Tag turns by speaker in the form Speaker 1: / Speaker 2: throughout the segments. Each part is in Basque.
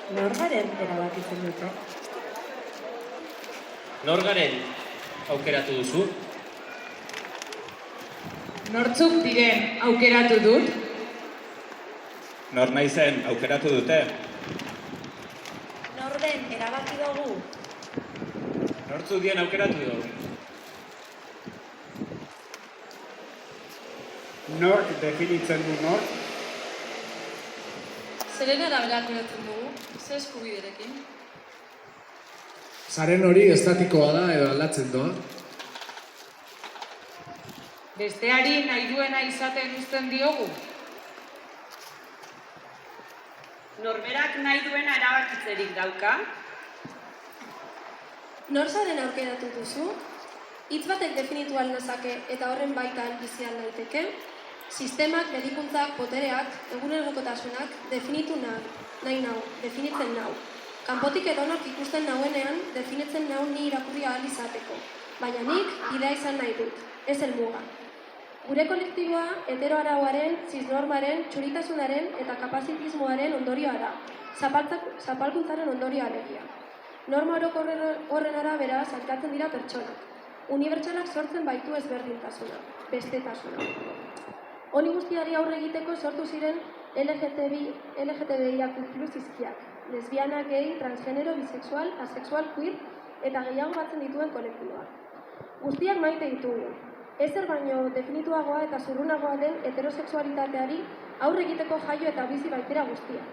Speaker 1: Norgaren erabakitzen dute?
Speaker 2: Norgaren aukeratu duzu?
Speaker 3: Nortzuk diren aukeratu dut?
Speaker 4: Nor naizen aukeratu dute?
Speaker 1: Nor den erabaki dugu?
Speaker 2: Nortzuk dien aukeratu dugu?
Speaker 5: Nor definitzen du nor?
Speaker 6: Zeren arabera aukeratu dugu? Ze eskubiderekin?
Speaker 7: Zaren hori estatikoa da edo aldatzen doa?
Speaker 3: Besteari nahi duena izaten uzten diogu?
Speaker 8: Norberak nahi duena erabakitzerik dauka?
Speaker 9: Nor zaren aukeratu duzu? Hitz batek definitu ahal nezake eta horren baitan bizi ahal daiteke? Sistemak, medikuntzak, potereak, egunerokotasunak definitzen nau. Kanpotik edonork ikusten nauenean, definitzen nau ni irakurri ahal izateko. Baina nik bidea izan nahi dut, ez helmuga. Gure kolektiboa heteroarauaren, cisnormaren, txuritasunaren eta kapazitismoaren ondorioa da. Zapalkuntzaren ondorioa alegia. Norma horren arabera sailkatzen dira pertsonak. Unibertsalak sortzen baitu ezberdintasuna, bestetasuna. Honi guztiari aurre egiteko sortu ziren LGTBIQ+ izkiak, lesbiana, gay, transgenero, bisexual, asexual, queer eta gehiago batzen dituen kolektiboak. Guztiak maite ditugu. Ezer baino definituagoa eta zurrunagoa den heterosexualitateari aurre egiteko jaio eta bizi baitira guztiak.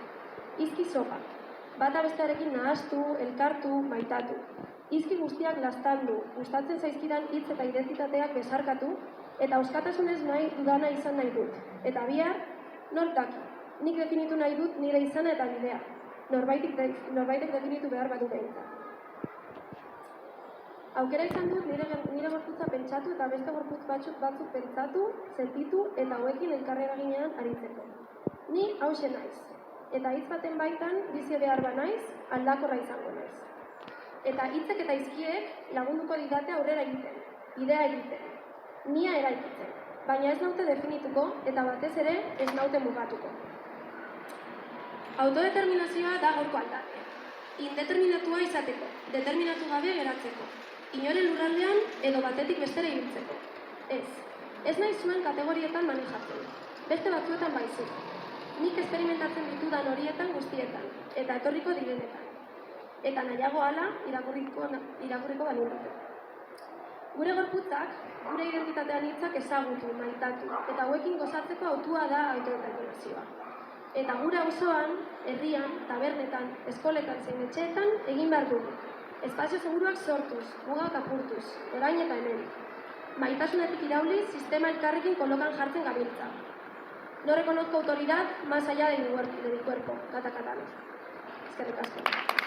Speaker 9: Izki zopa, bata bestearekin nahastu, elkartu, maitatu. Izki guztiak laztandu, gustatzen zaizkidan hitz eta identitateak besarkatu, eta euskatasunez nahi dudana izan nahi dut. Eta bihar, nor daki, nik definitu nahi dut nire izana eta bidea. Norbaitek definitu behar badu behintzat. Aukera izan dut nire gorputza pentsatu eta beste gorputz batzuk pentsatu, sentitu eta hauekin elkarreraginean aritzeko. Ni hauxe naiz, eta hitz baten baitan bizi behar banaiz, aldakorra izango naiz. Eta hitzek eta izkiek lagunduko didate aurrera egiten, idea egiten, nia eraikitzen, baina ez naute definituko eta batez ere ez naute mugatuko. Autodeterminazioa da gaurko aldatea. Indeterminatua izateko, determinatu gabe geratzeko. Inoren lurraldean edo batetik bestera ibiltzeko. Ez nahi zuen kategorietan manejatzen, beste batzuetan baizik. Nik experimentatzen ditudan horietan guztietan, eta etorriko direnetan. Eta nahiago hala irakurriko balioetan. Gure gorputzak, gure identitatean hitzak ezagutu, maitatu, eta hauekin gozatzeko hautua da autodeterminazioa. Eta gure auzoan, herrian, tabernetan, eskoletan zein etxeetan egin behar dugu. Espazio seguruak sortuz, mugak apurtuz, orain eta hemen. Maitasunetik irauliz, sistema elkarrekin kolokan jartzen gabiltza. No reconozco autoridad más allá de mi cuerpo, kata-katano. Eskerrik asko.